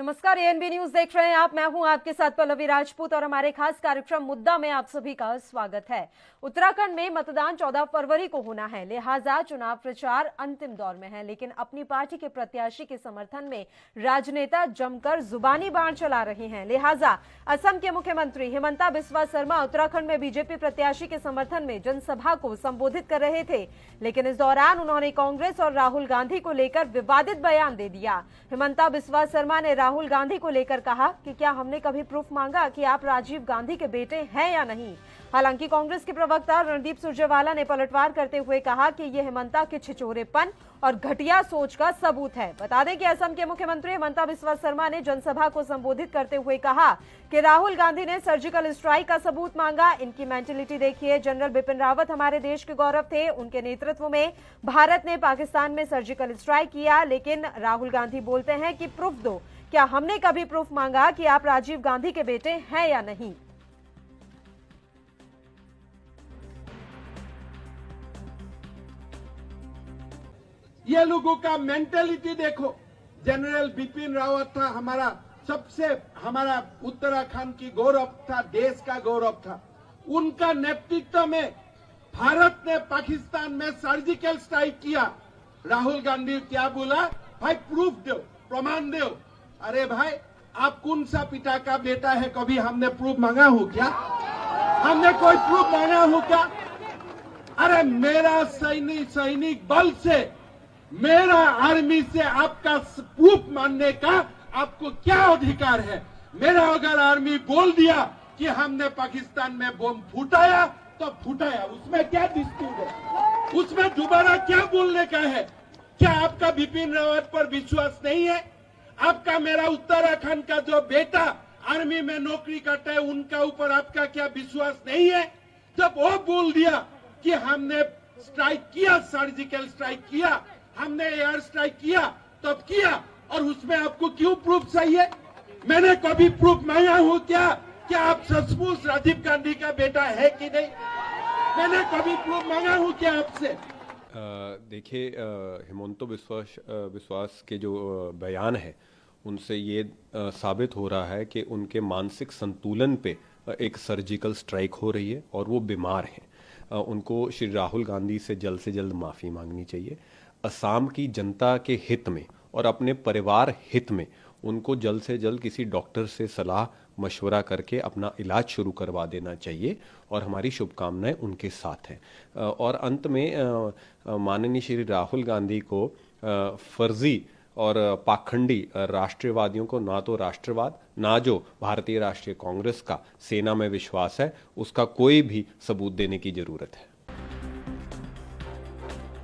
नमस्कार, ANB news देख रहे हैं आप। मैं हूं आपके साथ पल्लवी राजपूत और हमारे खास कार्यक्रम मुद्दा में आप सभी का स्वागत है। उत्तराखंड में मतदान 14 फरवरी को होना है, लिहाजा चुनाव प्रचार अंतिम दौर में है। लेकिन अपनी पार्टी के प्रत्याशी के समर्थन में राजनेता जमकर जुबानी बाण चला रहे हैं। लिहाजा असम के मुख्यमंत्री हिमंता बिस्वा शर्मा उत्तराखंड में बीजेपी प्रत्याशी के समर्थन में जनसभा को संबोधित कर रहे थे, लेकिन इस दौरान उन्होंने कांग्रेस और राहुल गांधी को लेकर विवादित बयान दे दिया। हिमंता बिस्वा शर्मा ने राहुल गांधी को लेकर कहा कि क्या हमने कभी प्रूफ मांगा कि आप राजीव गांधी के बेटे हैं या नहीं। हालांकि कांग्रेस के प्रवक्ता रणदीप सुरजेवाला ने पलटवार करते हुए कहा कि यह हिमंता के छिछोरेपन और घटिया सोच का सबूत है। बता दें कि असम के मुख्यमंत्री हिमंता बिस्वा शर्मा ने जनसभा को संबोधित करते हुए कहा कि राहुल गांधी ने सर्जिकल स्ट्राइक का सबूत मांगा। इनकी मेंटेलिटी देखिए। जनरल बिपिन रावत हमारे देश के गौरव थे, उनके नेतृत्व में भारत ने पाकिस्तान में सर्जिकल स्ट्राइक किया। लेकिन राहुल गांधी बोलते हैं कि प्रूफ दो, क्या हमने कभी प्रूफ मांगा कि आप राजीव गांधी के बेटे हैं या नहीं। ये लोगों का मेंटेलिटी देखो। जनरल बिपिन रावत था हमारा उत्तराखंड की गौरव था, देश का गौरव था। उनका नेतृत्व में भारत ने पाकिस्तान में सर्जिकल स्ट्राइक किया। राहुल गांधी क्या बोला? भाई प्रूफ दो, प्रमाण दो। अरे भाई, आप कौन सा पिता का बेटा है? कभी हमने प्रूफ मांगा हो क्या? हमने कोई प्रूफ मांगा हो क्या? अरे मेरा सैनिक बल से, मेरा आर्मी से आपका प्रूफ मानने का आपको क्या अधिकार है? मेरा अगर आर्मी बोल दिया कि हमने पाकिस्तान में बम फुटाया तो फुटाया, उसमें क्या डिस्प्यूट है? उसमें दोबारा क्या बोलने का है? क्या आपका बिपिन रावत पर विश्वास नहीं है? आपका मेरा उत्तराखंड का जो बेटा आर्मी में नौकरी करता है, उनका ऊपर आपका क्या विश्वास नहीं है? जब वो बोल दिया कि हमने स्ट्राइक किया, सर्जिकल स्ट्राइक किया, हमने एयर स्ट्राइक किया, तब किया, और उसमें आपको क्यों प्रूफ चाहिए? मैंने कभी प्रूफ मांगा हूं क्या? क्या आप सचमुच राजीव गांधी का बेटा है कि नहीं? मैंने कभी प्रूफ मांगा हूं क्या आपसे? देखिए, हिमंता बिस्वास के जो बयान है उनसे ये साबित हो रहा है कि उनके मानसिक संतुलन पे एक सर्जिकल स्ट्राइक हो रही है और वो बीमार हैं। उनको श्री राहुल गांधी से जल्द माफ़ी मांगनी चाहिए। असम की जनता के हित में और अपने परिवार हित में उनको जल्द से जल्द किसी डॉक्टर से सलाह मशवरा करके अपना इलाज शुरू करवा देना चाहिए, और हमारी शुभकामनाएं उनके साथ हैं। और अंत में माननीय श्री राहुल गांधी को फर्जी और पाखंडी राष्ट्रवादियों को ना तो राष्ट्रवाद, ना जो भारतीय राष्ट्रीय कांग्रेस का सेना में विश्वास है, उसका कोई भी सबूत देने की जरूरत है।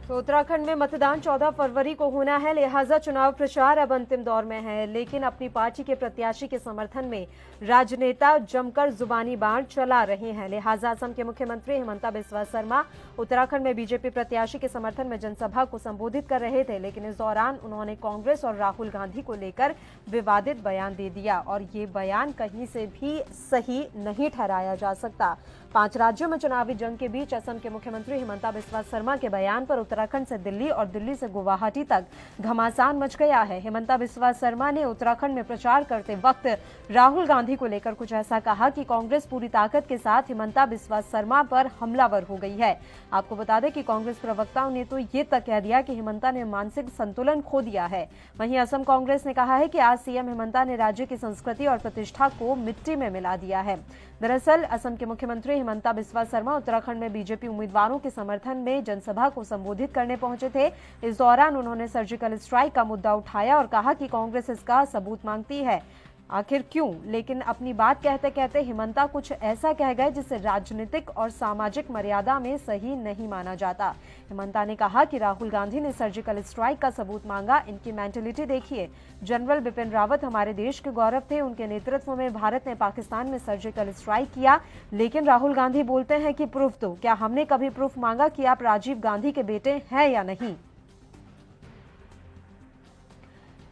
तो उत्तराखंड में मतदान 14 फरवरी को होना है, लिहाजा चुनाव प्रचार अब अंतिम दौर में है। लेकिन अपनी पार्टी के प्रत्याशी के समर्थन में राजनेता जमकर जुबानी बाण चला रहे हैं। लिहाजा असम के मुख्यमंत्री हिमंता बिस्वा शर्मा उत्तराखंड में बीजेपी प्रत्याशी के समर्थन में जनसभा को संबोधित कर रहे थे, लेकिन इस दौरान उन्होंने कांग्रेस और राहुल गांधी को लेकर विवादित बयान दे दिया, और ये बयान कहीं से भी सही नहीं ठहराया जा सकता। 5 राज्यों में चुनावी जंग के बीच असम के मुख्यमंत्री हिमंता बिस्वा शर्मा के बयान पर उत्तराखंड से दिल्ली और दिल्ली से गुवाहाटी तक घमासान मच गया है। हिमंता बिस्वा शर्मा ने उत्तराखंड में प्रचार करते वक्त राहुल गांधी को लेकर कुछ ऐसा कहा कि कांग्रेस पूरी ताकत के साथ हिमंता बिस्वा शर्मा पर हमलावर हो गई है। आपको बता दें कि कांग्रेस प्रवक्ताओं ने तो ये तक कह दिया कि हिमंता ने मानसिक संतुलन खो दिया है। वहीं असम कांग्रेस ने कहा है कि आज सीएम हिमंता ने राज्य की संस्कृति और प्रतिष्ठा को मिट्टी में मिला दिया है। दरअसल असम के मुख्यमंत्री हिमंता बिस्वा शर्मा उत्तराखंड में बीजेपी उम्मीदवारों के समर्थन में जनसभा को संबोधित करने पहुंचे थे। इस दौरान उन्होंने सर्जिकल स्ट्राइक का मुद्दा उठाया और कहा कि कांग्रेस इसका सबूत मांगती है। आखिर क्यों? लेकिन अपनी बात कहते कहते हिमंता कुछ ऐसा कह गए जिसे राजनीतिक और सामाजिक मर्यादा में सही नहीं माना जाता। हिमंता ने कहा कि राहुल गांधी ने सर्जिकल स्ट्राइक का सबूत मांगा। इनकी मेंटेलिटी देखिए। जनरल बिपिन रावत हमारे देश के गौरव थे, उनके नेतृत्व में भारत ने पाकिस्तान में सर्जिकल स्ट्राइक किया। लेकिन राहुल गांधी बोलते हैं कि प्रूफ दो, क्या हमने कभी प्रूफ मांगा कि आप राजीव गांधी के बेटे हैं या नहीं।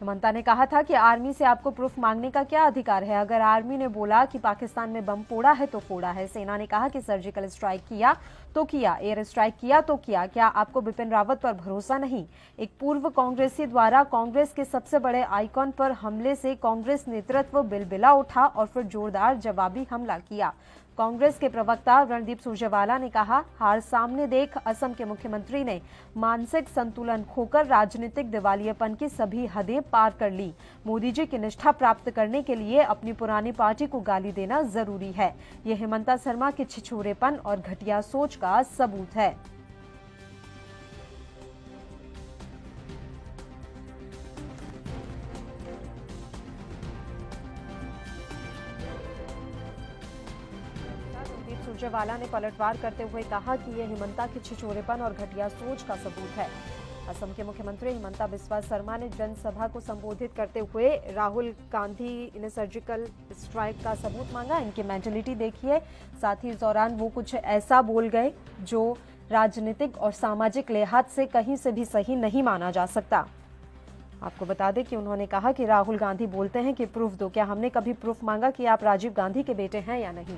हेमंता ने कहा था कि आर्मी से आपको प्रूफ मांगने का क्या अधिकार है? अगर आर्मी ने बोला कि पाकिस्तान में बम फोड़ा है तो फोड़ा है। सेना ने कहा कि सर्जिकल स्ट्राइक किया तो किया, एयर स्ट्राइक किया तो किया। क्या आपको बिपिन रावत पर भरोसा नहीं? एक पूर्व कांग्रेसी द्वारा कांग्रेस के सबसे बड़े आइकॉन पर हमले से कांग्रेस नेतृत्व बिलबिला उठा और फिर जोरदार जवाबी हमला किया। कांग्रेस के प्रवक्ता रणदीप सुरजेवाला ने कहा, हार सामने देख असम के मुख्यमंत्री ने मानसिक संतुलन खोकर राजनीतिक दिवालियेपन की सभी हदें पार कर ली। मोदी जी की निष्ठा प्राप्त करने के लिए अपनी पुरानी पार्टी को गाली देना जरूरी है। ये हेमंता शर्मा के छिछोरेपन और घटिया सोच का सबूत है। सुरजेवाला ने पलटवार करते हुए कहा कि यह हेमंता के छिछोरेपन और घटिया सोच का सबूत है। असम के मुख्यमंत्री हेमंता बिस्वा शर्मा ने जनसभा को संबोधित करते हुए राहुल गांधी ने सर्जिकल स्ट्राइक का सबूत मांगा। इनकी मेंटलिटी देखिए। साथ ही इस दौरान वो कुछ ऐसा बोल गए जो राजनीतिक और सामाजिक लिहाज से कहीं से भी सही नहीं माना जा सकता। आपको बता दें कि उन्होंने कहा कि राहुल गांधी बोलते हैं कि प्रूफ दो। क्या हमने कभी प्रूफ मांगा कि आप राजीव गांधी के बेटे हैं या नहीं?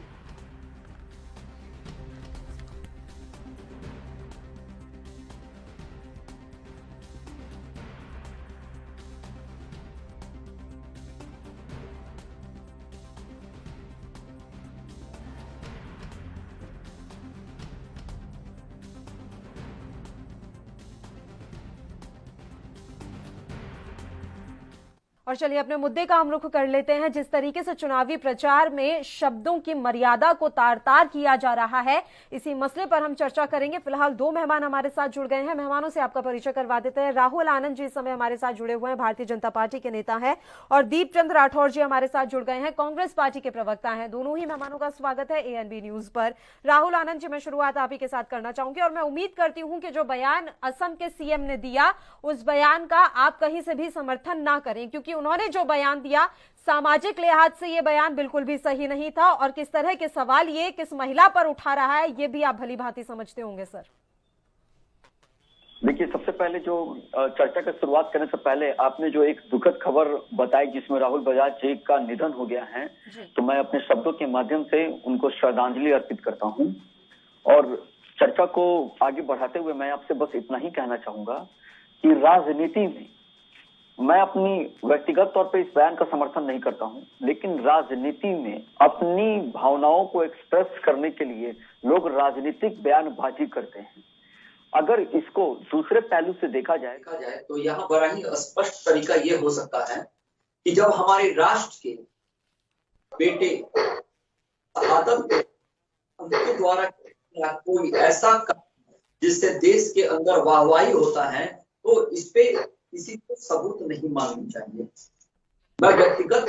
और चलिए अपने मुद्दे का हम रुख कर लेते हैं। जिस तरीके से चुनावी प्रचार में शब्दों की मर्यादा को तार-तार किया जा रहा है, इसी मसले पर हम चर्चा करेंगे। फिलहाल दो मेहमान हमारे साथ जुड़ गए हैं। मेहमानों से आपका परिचय करवा देते हैं। राहुल आनंद जी इस समय हमारे साथ जुड़े हुए हैं, भारतीय जनता पार्टी के नेता हैं, और दीप चंद राठौर जी हमारे साथ जुड़ गए हैं, कांग्रेस पार्टी के प्रवक्ता हैं। दोनों ही मेहमानों का स्वागत है ANB न्यूज पर। राहुल आनंद जी, मैं शुरुआत आप ही के साथ करना चाहूंगी और मैं उम्मीद करती हूं कि जो बयान असम के CM ने दिया, उस बयान का आप कहीं से भी समर्थन ना करें, क्योंकि उन्होंने जो बयान दिया सामाजिक लिहाज से ये बयान बिल्कुल भी सही नहीं था, और किस तरह के सवाल ये किस महिला पर उठा रहा है ये भी आप भली भांति समझते होंगे सर। देखिए, सबसे पहले जो चर्चा की शुरुआत करने से पहले आपने जो एक दुखद खबर बताई जिसमें राहुल बजाज जी का निधन हो गया है, तो मैं अपने शब्दों के माध्यम से उनको श्रद्धांजलि अर्पित करता हूं। और चर्चा को आगे बढ़ाते हुए मैं आपसे बस इतना ही कहना चाहूंगा कि राजनीति में मैं अपनी व्यक्तिगत तौर पे इस बयान का समर्थन नहीं करता हूं, लेकिन राजनीति में अपनी भावनाओं को एक्सप्रेस करने के लिए लोग राजनीतिक बयानबाजी करते हैं। अगर इसको दूसरे पहलू से देखा जाए तो यहाँ बड़ा ही स्पष्ट तरीका ये हो सकता है कि जब हमारे राष्ट्र के बेटे शहादत उनके द्वारा कोई ऐसा जिससे देश के अंदर वाहवाही होता है, तो इस पे किसी को सबूत नहीं मांगनी चाहिए। मैं व्यक्तिगत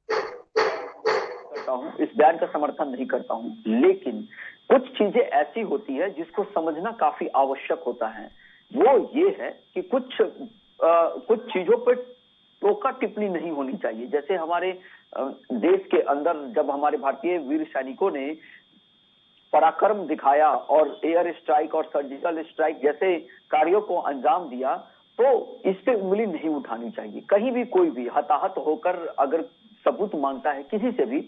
करता हूं, इस बयान का समर्थन नहीं करता हूं, लेकिन कुछ चीजें ऐसी होती है जिसको समझना काफी आवश्यक होता है। वो ये है कि कुछ चीजों पर टोका टिप्पणी नहीं होनी चाहिए। जैसे हमारे देश के अंदर जब हमारे भारतीय वीर सैनिकों ने पराक्रम दिखाया और एयर स्ट्राइक और सर्जिकल स्ट्राइक जैसे कार्यों को अंजाम दिया, तो इस पे उंगली नहीं उठानी चाहिए। कहीं भी कोई भी हताहत होकर अगर सबूत मांगता है किसी से भी,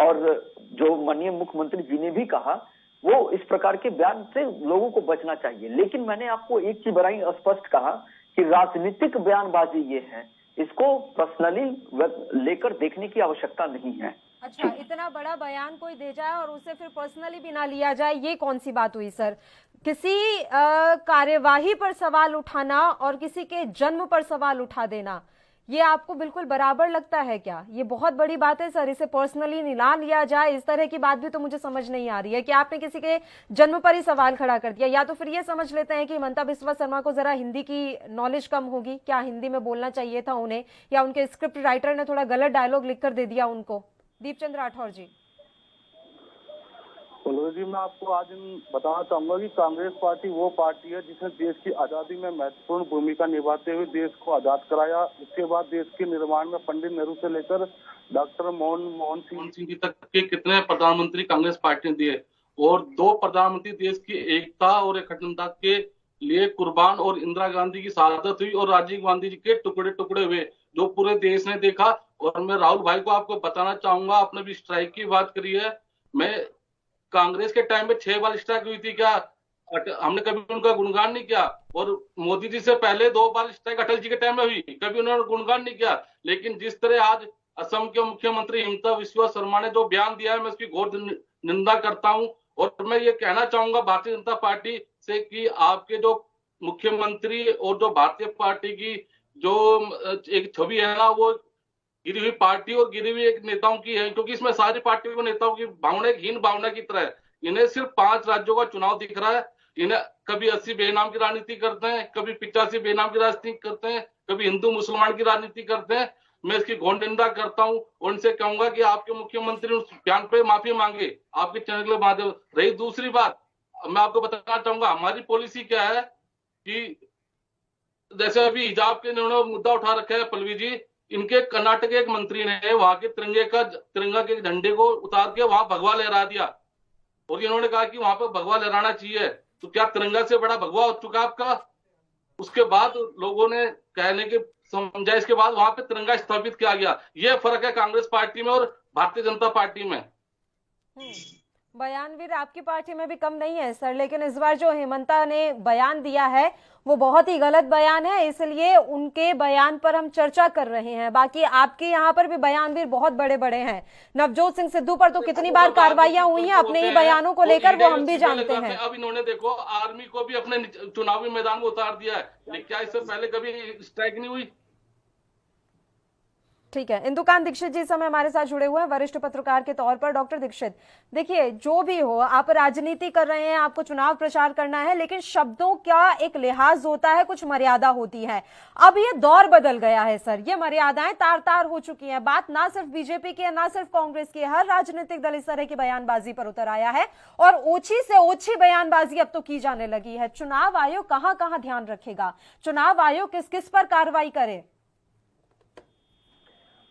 और जो माननीय मुख्यमंत्री जी ने भी कहा, वो इस प्रकार के बयान से लोगों को बचना चाहिए। लेकिन मैंने आपको एक चीज बड़ा ही स्पष्ट कहा कि राजनीतिक बयानबाजी ये है, इसको पर्सनली लेकर देखने की आवश्यकता नहीं है। अच्छा, इतना बड़ा बयान कोई दे जाए और उसे फिर पर्सनली भी ना लिया जाए, ये कौन सी बात हुई सर? किसी कार्यवाही पर सवाल उठाना और किसी के जन्म पर सवाल उठा देना, ये आपको बिल्कुल बराबर लगता है क्या? ये बहुत बड़ी बात है सर, इसे पर्सनली ना लिया जाए, इस तरह की बात भी तो मुझे समझ नहीं आ रही है कि आपने किसी के जन्म पर ही सवाल खड़ा कर दिया। या तो फिर ये समझ लेते हैं कि हेमंता बिस्वा शर्मा को जरा हिंदी की नॉलेज कम होगी, क्या हिंदी में बोलना चाहिए था उन्हें, या उनके स्क्रिप्ट राइटर ने थोड़ा गलत डायलॉग लिखकर दे दिया उनको? दीपचंद राठौर जी। जी, मैं आपको आज बताना चाहूंगा कि कांग्रेस पार्टी वो पार्टी है जिसने देश की आजादी में महत्वपूर्ण भूमिका निभाते हुए देश को आजाद कराया। उसके बाद देश के निर्माण में पंडित नेहरू से लेकर डॉक्टर मनमोहन सिंह जी तक के कितने प्रधानमंत्री कांग्रेस पार्टी ने दिए, और 2 प्रधानमंत्री देश की एकता और अखंडता के लिए कुर्बान और इंदिरा गांधी की शहादत हुई और राजीव गांधी जी के टुकड़े टुकड़े हुए, जो पूरे देश ने देखा। और मैं राहुल भाई को आपको बताना चाहूंगा, आपने भी स्ट्राइक की बात करी है, मैं कांग्रेस के टाइम में 6 बार स्ट्राइक हुई थी, क्या हमने कभी उनका गुणगान नहीं किया? और मोदी जी से पहले 2 बार स्ट्राइक अटल जी के टाइम में हुई, कभी उन्होंने गुणगान नहीं किया। लेकिन जिस तरह आज असम के मुख्यमंत्री हिमंता बिस्वा शर्मा ने जो बयान दिया है, मैं उसकी घोर निंदा करता हूं। और मैं ये कहना चाहूंगा भारतीय जनता पार्टी से कि आपके जो मुख्यमंत्री और जो भारतीय पार्टी की जो एक छवि है ना, वो गिरी हुई पार्टी और गिरी हुई एक नेताओं की है, क्योंकि इसमें सारी पार्टियों को नेताओं की भावना एक हीन भावना की तरह है। इन्हें सिर्फ 5 राज्यों का चुनाव दिख रहा है। इन्हें कभी 80 बेनाम की राजनीति करते हैं, कभी 85 बेनाम की राजनीति करते हैं, कभी हिंदू मुसलमान की राजनीति करते हैं। मैं इसकी घोर निंदा करता हूं और उनसे कहूंगा कि आपके मुख्यमंत्री उस बयान पे माफी मांगे आपके चैनल के माध्यम। रही दूसरी बात, मैं आपको बताना चाहूंगा हमारी पॉलिसी क्या है कि जैसे अभी हिजाब के इन्होंने मुद्दा उठा रखा है पल्लवी जी, इनके कर्नाटक के एक मंत्री ने वहां के तिरंगा के झंडे को उतार के वहां भगवा लहरा दिया और इन्होंने कहा कि वहां पर भगवा लहराना चाहिए। तो क्या तिरंगा से बड़ा भगवा हो चुका आपका? उसके बाद लोगों ने कहने के समझा, इसके बाद वहां पे तिरंगा स्थापित किया गया। यह फर्क है कांग्रेस पार्टी में और भारतीय जनता पार्टी में। बयानवीर आपकी पार्टी में भी कम नहीं है सर, लेकिन इस बार जो हेमंता ने बयान दिया है वो बहुत ही गलत बयान है, इसलिए उनके बयान पर हम चर्चा कर रहे हैं। बाकी आपके यहाँ पर भी बयानवीर बहुत बड़े बड़े हैं। नवजोत सिंह सिद्धू पर तो कितनी बार कार्रवाइयां हुई हैं अपने ही बयानों को लेकर, वो हम भी जानते हैं। अब इन्होंने देखो आर्मी को भी अपने चुनावी मैदान में उतार दिया है, क्या इससे पहले कभी स्ट्राइक नहीं हुई? ठीक है, इंदुकांत दीक्षित जी समय हमारे साथ जुड़े हुए हैं वरिष्ठ पत्रकार के तौर पर। डॉक्टर दीक्षित, देखिए जो भी हो, आप राजनीति कर रहे हैं, आपको चुनाव प्रचार करना है, लेकिन शब्दों का एक लिहाज होता है, कुछ मर्यादा होती है। अब ये दौर बदल गया है सर, ये मर्यादाएं तार तार हो चुकी हैं। बात ना सिर्फ बीजेपी की है, ना सिर्फ कांग्रेस की है, हर राजनीतिक दल इस तरह की बयानबाजी पर उतर आया है और ओछी से ओछी बयानबाजी अब तो की जाने लगी है। चुनाव आयोग कहां कहां ध्यान रखेगा? चुनाव आयोग किस किस पर कार्रवाई करे?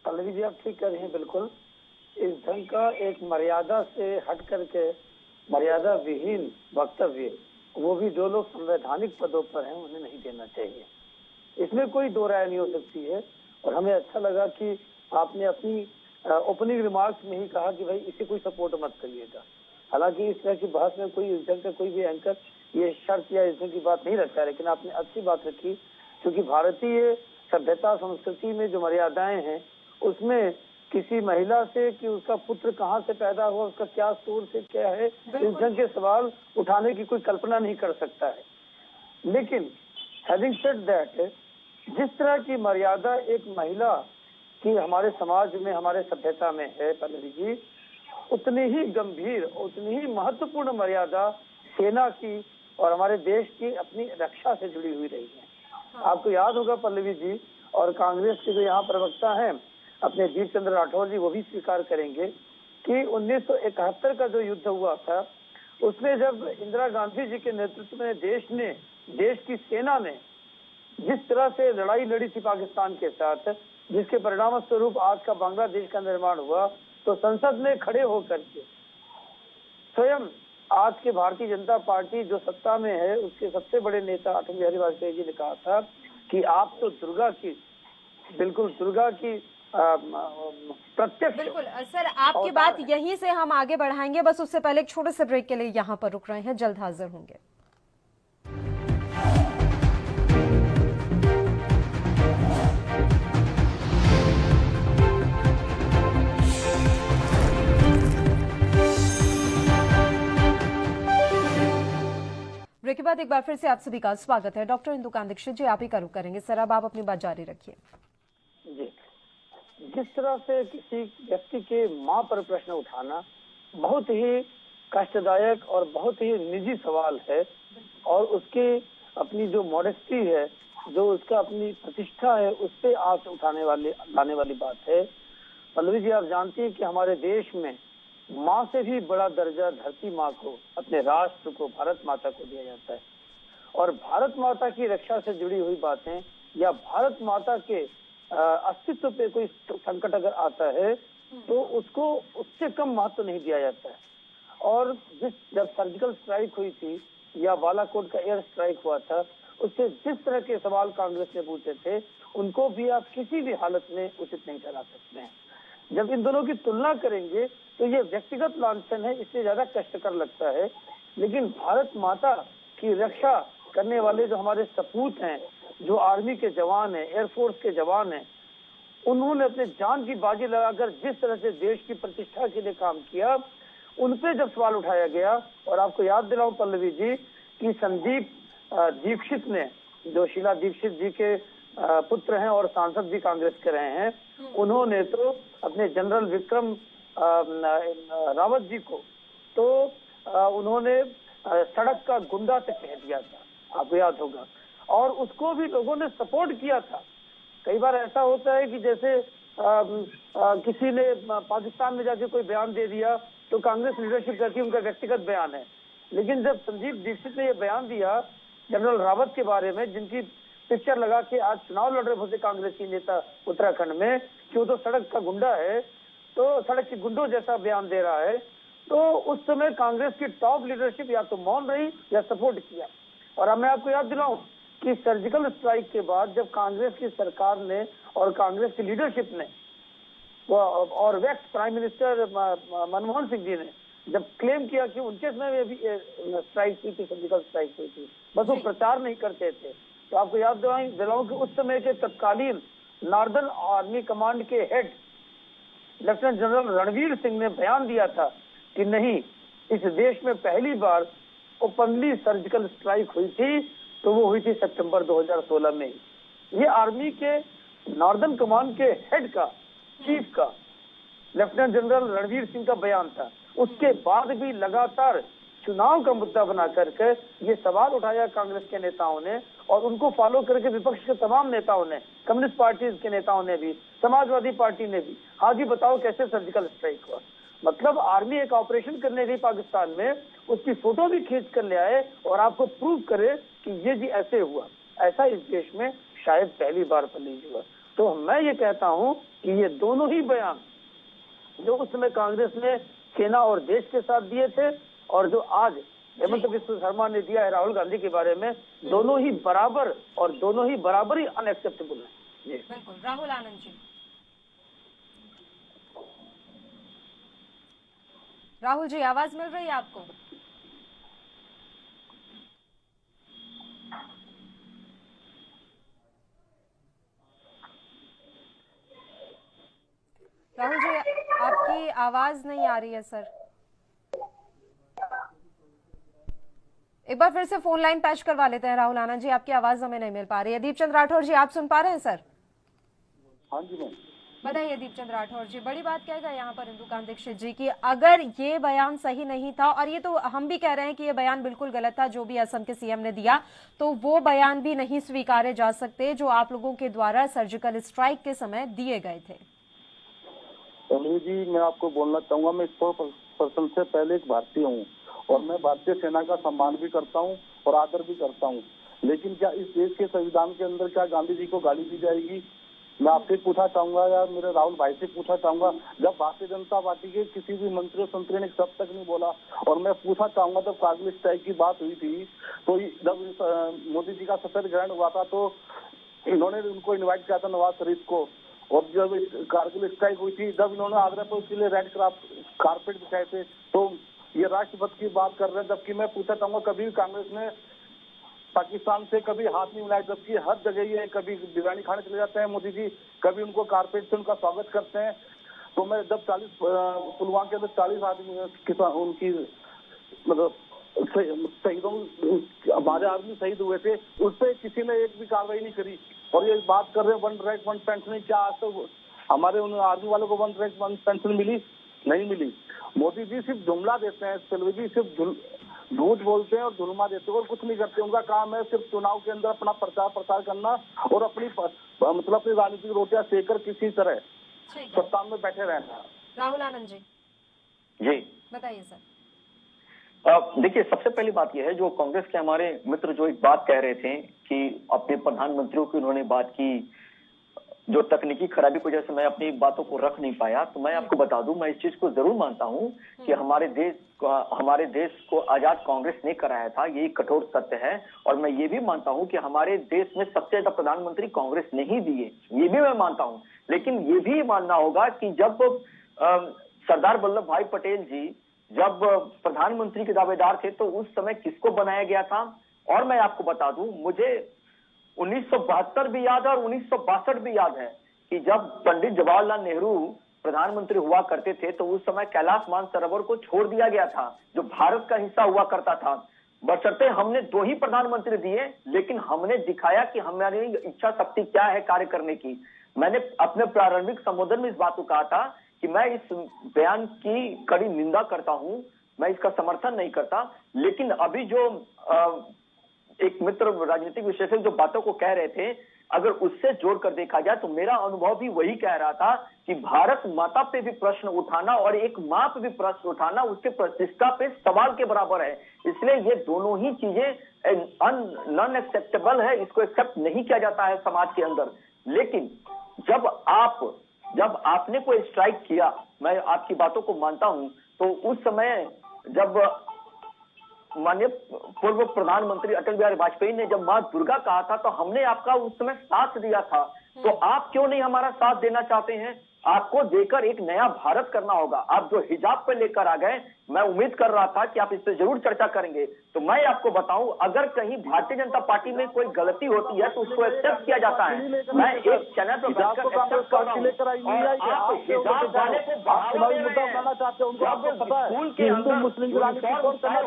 पल्लवी जी आप ठीक कर रहे हैं, बिल्कुल इस ढंग का एक मर्यादा से हट करके मर्यादा विहीन वक्तव्य, वो भी जो लोग संवैधानिक पदों पर हैं, उन्हें नहीं देना चाहिए। इसमें कोई दो राय नहीं हो सकती है। और हमें अच्छा लगा कि आपने अपनी ओपनिंग रिमार्क्स में ही कहा कि भाई इसे कोई सपोर्ट मत करिएगा। हालांकि इस तरह की बहस में कोई इस ढंग का कोई भी एंकर ये शर्त या इस ढंग की बात नहीं रखता है, लेकिन आपने अच्छी बात रखी, क्योंकि भारतीय सभ्यता संस्कृति में जो मर्यादाएं हैं उसमें किसी महिला से कि उसका पुत्र कहाँ से पैदा हुआ, उसका क्या सोर्स है, क्या है, इस ढंग के सवाल उठाने की कोई कल्पना नहीं कर सकता है। लेकिन हैविंग सेड दैट, जिस तरह की मर्यादा एक महिला की हमारे समाज में, हमारे सभ्यता में है पल्लवी जी, उतनी ही गंभीर, उतनी ही महत्वपूर्ण मर्यादा सेना की और हमारे देश की अपनी रक्षा से जुड़ी हुई रही है। आपको याद होगा पल्लवी जी, और कांग्रेस के जो यहाँ प्रवक्ता हैं अपने दीप चंद्र राठौर जी, वो भी स्वीकार करेंगे कि 1971 का जो युद्ध हुआ था, उसमें जब इंदिरा गांधी जी के नेतृत्व में देश की सेना ने जिस तरह से लड़ाई लड़ी थी पाकिस्तान के साथ, जिसके परिणाम स्वरूप आज का बांग्लादेश का निर्माण हुआ, तो संसद में खड़े होकर के स्वयं आज के भारतीय जनता पार्टी जो सत्ता में है, उसके सबसे बड़े नेता अटल बिहारी वाजपेयी जी ने कहा था कि आप तो दुर्गा की, बिल्कुल दुर्गा की प्रत्यक्ष। बिल्कुल सर, आपकी बात यहीं से हम आगे बढ़ाएंगे, बस उससे पहले एक छोटे से ब्रेक के लिए यहाँ पर रुक रहे हैं, जल्द हाजिर होंगे। ब्रेक के बाद एक बार फिर से आप सभी का स्वागत है। डॉक्टर इंदुकांत दीक्षित जी, आप ही का रुख करेंगे सर, अब आप अपनी बात जारी रखिए। जी, जिस तरह से किसी व्यक्ति के मां पर प्रश्न उठाना बहुत ही कष्टदायक और बहुत ही निजी सवाल है, और उसके अपनी जो मॉडेस्टी है, जो उसका अपनी प्रतिष्ठा है, उस पे आंच लाने वाली बात है। पल्लवी जी, आप जानती हैं कि हमारे देश में माँ से भी बड़ा दर्जा धरती माँ को, अपने राष्ट्र को, भारत माता को दिया जाता है। और भारत माता की रक्षा से जुड़ी हुई बातें या भारत माता के अस्तित्व पे कोई संकट अगर आता है तो उसको उससे कम महत्व नहीं दिया जाता है। और जब सर्जिकल स्ट्राइक हुई थी या बालाकोट का एयर स्ट्राइक हुआ था, उससे जिस तरह के सवाल कांग्रेस ने पूछे थे उनको भी आप किसी भी हालत में उचित नहीं ठहरा सकते हैं। जब इन दोनों की तुलना करेंगे तो ये व्यक्तिगत लांछन है, इससे ज्यादा कष्टकर लगता है। लेकिन भारत माता की रक्षा करने वाले जो हमारे सपूत हैं, जो आर्मी के जवान हैं, एयरफोर्स के जवान हैं, उन्होंने अपने जान की बाजी लगाकर जिस तरह से देश की प्रतिष्ठा के लिए काम किया, उन पे जब सवाल उठाया गया, और आपको याद दिलाऊं पल्लवी जी कि संदीप दीक्षित ने, जो शीला दीक्षित जी के पुत्र हैं और सांसद भी कांग्रेस के रहे हैं, उन्होंने तो अपने जनरल विक्रम रावत जी को तो उन्होंने सड़क का गुंडा से कह दिया था, आपको याद होगा, और उसको भी लोगों ने सपोर्ट किया था। कई बार ऐसा होता है कि जैसे किसी ने पाकिस्तान में जाके कोई बयान दे दिया तो कांग्रेस लीडरशिप कहती है उनका व्यक्तिगत बयान है, लेकिन जब संदीप दीक्षित ने यह बयान दिया जनरल रावत के बारे में, जिनकी पिक्चर लगा के आज चुनाव लड़ रहे थे कांग्रेसी नेता उत्तराखंड में, कि वो तो सड़क का गुंडा है, तो सड़क के गुंडों जैसा बयान दे रहा है, तो उस समय कांग्रेस की टॉप लीडरशिप या तो मौन रही या सपोर्ट किया। और अब मैं आपको याद दिलाऊं कि सर्जिकल स्ट्राइक के बाद जब कांग्रेस की सरकार ने और कांग्रेस की लीडरशिप ने और ex prime minister Manmohan Singh ji ने जब क्लेम किया कि उनके समय में भी स्ट्राइक हुई थी, सर्जिकल स्ट्राइक हुई थी, बस वो प्रचार नहीं करते थे, तो आपको याद दिलाऊं कि उस समय के तत्कालीन नॉर्दर्न आर्मी कमांड के head lieutenant general Ranveer Singh ने बयान दिया था कि नहीं, इस देश में पहली बार ओपनली सर्जिकल स्ट्राइक हुई थी, तो वो हुई थी सितंबर 2016 में। ये आर्मी के नॉर्दर्न कमांड के हेड का, चीफ का, लेफ्टिनेंट जनरल रणवीर सिंह का बयान था। उसके बाद भी लगातार चुनाव का मुद्दा बना करके ये सवाल उठाया कांग्रेस के नेताओं ने, और उनको फॉलो करके विपक्ष के तमाम नेताओं ने, कम्युनिस्ट पार्टी के नेताओं ने भी, समाजवादी पार्टी ने भी, हाँ जी बताओ कैसे सर्जिकल स्ट्राइक हुआ। मतलब आर्मी एक ऑपरेशन करने गई पाकिस्तान में, उसकी फोटो भी खींच कर ले आए और आपको प्रूव करे कि ये जी ऐसे हुआ। ऐसा इस देश में शायद पहली बार पर नहीं हुआ। तो मैं ये कहता हूं कि ये दोनों ही बयान जो उस समय कांग्रेस ने सेना और देश के साथ दिए थे, और जो आज हेमंत बिस्वा शर्मा ने दिया है राहुल गांधी के बारे में, दोनों ही बराबर और दोनों ही बराबर ही अनएक्सेप्टेबल है। जी बिल्कुल। राहुल आनंद जी, राहुल जी आवाज मिल रही है आपको? राहुल जी आपकी आवाज नहीं आ रही है सर, एक बार फिर से फोन लाइन पैच करवा लेते हैं। राहुल आनंद जी आपकी आवाज हमें नहीं मिल पा रही है। दीपचंद राठौर जी आप सुन पा रहे हैं सर? हाँ जी मैम बताइए दीपचंद राठौर जी, बड़ी बात क्या है यहाँ पर इंदुकांत दीक्षित जी की, अगर ये बयान सही नहीं था, और ये तो हम भी कह रहे हैं कि ये बयान बिल्कुल गलत था जो भी असम के सीएम ने दिया, तो वो बयान भी नहीं स्वीकारे जा सकते जो आप लोगों के द्वारा सर्जिकल स्ट्राइक के समय दिए गए थे। पल्लवी जी, मैं आपको बोलना चाहूंगा, मैं 100% से पहले एक भारतीय हूँ और मैं भारतीय सेना का सम्मान भी करता हूँ और आदर भी करता हूँ, लेकिन क्या इस देश के संविधान के अंदर क्या गांधी जी को गाली दी जाएगी? मैं आपसे पूछना चाहूंगा या मेरे राहुल भाई से पूछना चाहूंगा, जब भारतीय जनता पार्टी के किसी भी मंत्री संतरी ने सब तक नहीं बोला, और मैं पूछना चाहूंगा जब कारगिल स्ट्राइक की बात हुई थी, तो जब मोदी जी का सफेद ग्रहण हुआ था तो इन्होंने उनको इन्वाइट किया था नवाज शरीफ को, और जब कारगिल स्ट्राइक हुई थी जब इन्होंने आगरा पर उसके लिए रेड कारपेट बिछाए थे, तो ये राष्ट्रपति की बात कर रहे हैं। जबकि मैं पूछना चाहूंगा, कभी कांग्रेस ने पाकिस्तान से कभी हाथ नहीं मिलाया, जबकि हर जगह ये कभी बिरयानी खाने चले जाते हैं मोदी जी, कभी उनको कारपेट से उनका स्वागत करते हैं। तो मैं जब 40 पुलवामा के अंदर 40 आदमी उनकी मतलब शहीदों, हमारे आदमी शहीद हुए थे, उस पर किसी ने एक भी कार्रवाई नहीं करी। और ये बात कर रहे हैं वन रैंक वन पेंशन, क्या आज तक हमारे उन आर्मी वालों को वन रैंक वन पेंशन मिली? नहीं मिली। मोदी जी सिर्फ जुमला देते हैं, पल्लवी जी सिर्फ झूठ बोलते हैं और जुल्मा देते हैं और कुछ नहीं करते। उनका काम है सिर्फ चुनाव के अंदर अपना प्रचार करना और अपनी मतलब अपनी राजनीतिक रोटियां सेकर किसी तरह सत्ता में बैठे रहना। राहुल आनंद जी जी बताइए सर। देखिए, सबसे पहली बात यह है, जो कांग्रेस के हमारे मित्र जो एक बात कह रहे थे कि अपने प्रधानमंत्रियों की उन्होंने बात की जो तकनीकी खराबी की वजह से मैं अपनी बातों को रख नहीं पाया, तो मैं आपको बता दूं, मैं इस चीज को जरूर मानता हूं कि हमारे देश को आजाद कांग्रेस ने कराया था, ये कठोर सत्य है। और मैं ये भी मानता हूं कि हमारे देश में सबसे ज्यादा प्रधानमंत्री कांग्रेस ने ही दिए, ये भी मैं मानता हूं। लेकिन ये भी मानना होगा कि जब सरदार वल्लभ भाई पटेल जी जब प्रधानमंत्री के दावेदार थे तो उस समय किसको बनाया गया था। और मैं आपको बता दूं, मुझे 1972 भी याद है और 1962 भी याद है कि जब पंडित जवाहरलाल नेहरू प्रधानमंत्री हुआ करते थे तो उस समय कैलाश मानसरोवर को छोड़ दिया गया था, जो भारत का हिस्सा हुआ करता था। बशर्ते हमने 2 ही प्रधानमंत्री दिए, लेकिन हमने दिखाया कि हमारी इच्छा शक्ति क्या है कार्य करने की। मैंने अपने प्रारंभिक संबोधन में इस बात को कहा था कि मैं इस बयान की कड़ी निंदा करता हूं, मैं इसका समर्थन नहीं करता। लेकिन अभी जो एक मित्र राजनीतिक विश्लेषक जो बातों को कह रहे थे, अगर उससे जोड़कर देखा जाए तो मेरा अनुभव भी वही कह रहा था कि भारत माता पे भी प्रश्न उठाना और एक मां पे भी प्रश्न उठाना उसके प्रतिष्ठा पे सवाल के बराबर है। इसलिए ये दोनों ही चीजें नॉन एक्सेप्टेबल है, इसको एक्सेप्ट नहीं किया जाता है समाज के अंदर। लेकिन जब आपने कोई स्ट्राइक किया, मैं आपकी बातों को मानता हूं, तो उस समय जब माननीय पूर्व प्रधानमंत्री अटल बिहारी वाजपेयी ने जब मां दुर्गा कहा था तो हमने आपका उस समय साथ दिया था। तो आप क्यों नहीं हमारा साथ देना चाहते हैं? आपको देकर एक नया भारत करना होगा। आप जो हिजाब पे लेकर आ गए, मैं उम्मीद कर रहा था कि आप इस पे जरूर चर्चा करेंगे। तो मैं आपको बताऊं, अगर कहीं भारतीय जनता पार्टी में कोई गलती होती है तो उसको एक्सेप्ट किया जाता है। मैं एक चैनल पर बैठकर एक्सेप्ट कर रहा हूं और आप हिजाब वाले को बढ़ावा दे रहे हैं। स्कूल के अंदर मुस्लिम होता है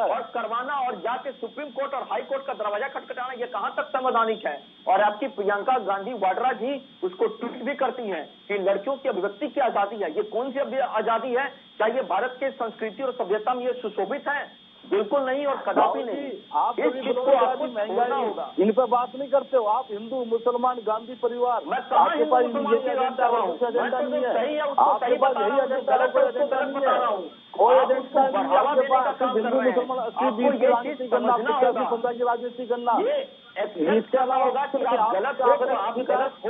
और करवाना और जाके सुप्रीम कोर्ट और हाई कोर्ट का दरवाजा खटखटाना, ये कहां तक संवैधानिक है? और आपकी प्रियंका गांधी वाड्रा जी उसको ट्वीट भी करती हैं कि लड़कियों की अभिव्यक्ति की आजादी है। ये कौन सी आजादी है? क्या ये भारत के संस्कृति और सभ्यता में ये सुशोभित है? बिल्कुल नहीं और कदापि नहीं। आप इस चीज को आपको छोड़ना होगा। इन पर बात नहीं करते हो आप। हिंदू मुसलमान गांधी परिवार, मैं कहाँ हिंदू मुसलमान की बात कर रहा हूँ? एजेंडा नहीं है सही है, उसको सही बता रहा हूँ, गलत है उसको गलत बता रहा हूँ। कोई एजेंडा नहीं है आपके पास। हिंदू मुसलमान राजनीति करना, राजनीति करना, इसके अलावा होगा कि आप गलत हो तो आप गलत हो,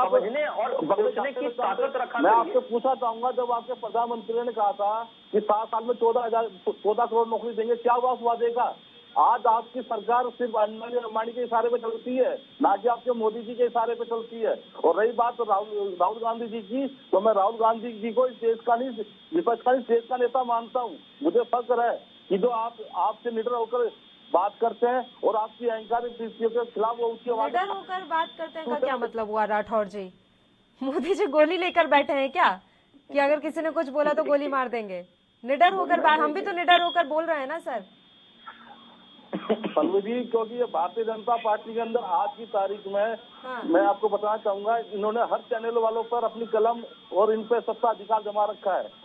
समझने और सोचने की ताकत रखा। मैं आपसे पूछना चाहूंगा, जब आपके प्रधानमंत्री ने कहा था कि 7 साल में 14 करोड़ नौकरी देंगे, क्या हुआ उस वादे का? आज आपकी सरकार सिर्फ अंबानी के इशारे पे चलती है, ना कि आपके मोदी जी के इशारे पे चलती है। और रही बात राहुल गांधी जी की, तो मैं राहुल गांधी जी को इस देश का नहीं, विपक्ष का नहीं, देश का नेता मानता हूँ। मुझे फक्र है कि जो आपसे निडर होकर बात करते हैं और आपकी अहंकारी नीतियों के खिलाफ वो उसके निडर होकर बात करते हैं का क्या मतलब हुआ राठौर जी? मोदी जी गोली लेकर बैठे हैं क्या कि अगर किसी ने कुछ बोला तो गोली मार देंगे? निडर होकर बात, हम भी तो निडर होकर बोल रहे हैं ना सर। पल्लवी जी, क्योंकि ये भारतीय जनता पार्टी के अंदर आज की तारीख में मैं आपको बताना चाहूंगा, इन्होंने हर चैनल वालों पर अपनी कलम और इन पर सत्ता अधिकार जमा रखा है।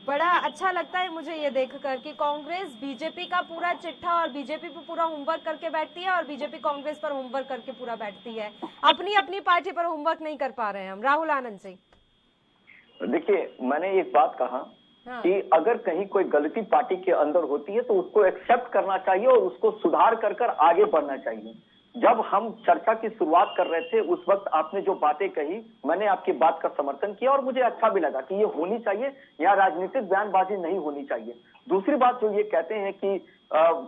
बड़ा अच्छा लगता है मुझे ये देखकर कि कांग्रेस बीजेपी का पूरा चिट्ठा और बीजेपी पे पूरा होमवर्क करके बैठती है और बीजेपी कांग्रेस पर होमवर्क करके पूरा बैठती है। अपनी अपनी पार्टी पर होमवर्क नहीं कर पा रहे हैं हम। राहुल आनंद जी, देखिए, मैंने एक बात कहा कि अगर कहीं कोई गलती पार्टी के अंदर होती है तो उसको एक्सेप्ट करना चाहिए और उसको सुधार कर आगे बढ़ना चाहिए। जब हम चर्चा की शुरुआत कर रहे थे उस वक्त आपने जो बातें कही, मैंने आपकी बात का समर्थन किया और मुझे अच्छा भी लगा कि ये होनी चाहिए, यहाँ राजनीतिक बयानबाजी नहीं होनी चाहिए। दूसरी बात जो ये कहते हैं कि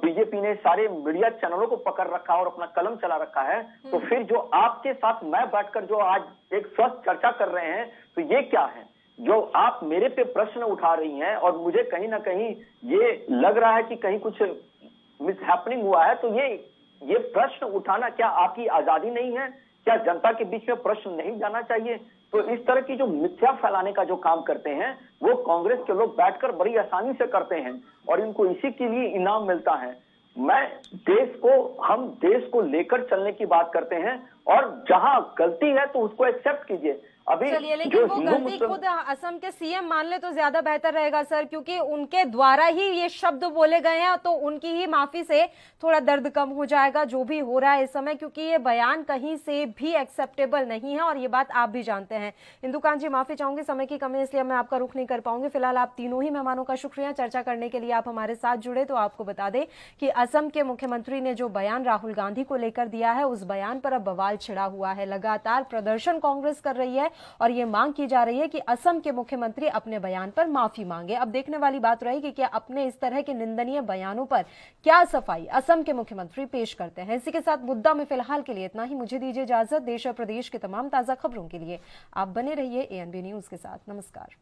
बीजेपी ने सारे मीडिया चैनलों को पकड़ रखा और अपना कलम चला रखा है, तो फिर जो आपके साथ मैं बैठकर जो आज एक स्वस्थ चर्चा कर रहे हैं, तो ये क्या है जो आप मेरे पे प्रश्न उठा रही हैं? और मुझे कहीं ना कहीं ये लग रहा है कि कहीं कुछ मिसहैपनिंग हुआ है। तो ये प्रश्न उठाना क्या आपकी आजादी नहीं है? क्या जनता के बीच में प्रश्न नहीं जाना चाहिए? तो इस तरह की जो मिथ्या फैलाने का जो काम करते हैं वो कांग्रेस के लोग बैठकर बड़ी आसानी से करते हैं और इनको इसी के लिए इनाम मिलता है। हम देश को लेकर चलने की बात करते हैं और जहां गलती है तो उसको एक्सेप्ट कीजिए। अभी चलिए, लेकिन जो वो हिंदू गलती मुस्लिम खुद असम के सीएम मान ले तो ज्यादा बेहतर रहेगा सर, क्योंकि उनके द्वारा ही ये शब्द बोले गए हैं, तो उनकी ही माफी से थोड़ा दर्द कम हो जाएगा जो भी हो रहा है इस समय, क्योंकि ये बयान कहीं से भी एक्सेप्टेबल नहीं है और ये बात आप भी जानते हैं। इंदुकांत जी, माफी चाहूंगी, समय की कमी है इसलिए मैं आपका रुख नहीं कर पाऊंगी। फिलहाल आप तीनों ही मेहमानों का शुक्रिया, चर्चा करने के लिए आप हमारे साथ जुड़े। तो आपको बता दें कि असम के मुख्यमंत्री ने जो बयान राहुल गांधी को लेकर दिया है, उस बयान पर अब बवाल छिड़ा हुआ है। लगातार प्रदर्शन कांग्रेस कर रही है और ये मांग की जा रही है कि असम के मुख्यमंत्री अपने बयान पर माफी मांगे। अब देखने वाली बात रहेगी कि अपने इस तरह के निंदनीय बयानों पर क्या सफाई असम के मुख्यमंत्री पेश करते हैं। इसी के साथ मुद्दा में फिलहाल के लिए इतना ही। मुझे दीजिए इजाजत। देश और प्रदेश के तमाम ताजा खबरों के लिए आप बने रहिए ANB न्यूज के साथ। नमस्कार।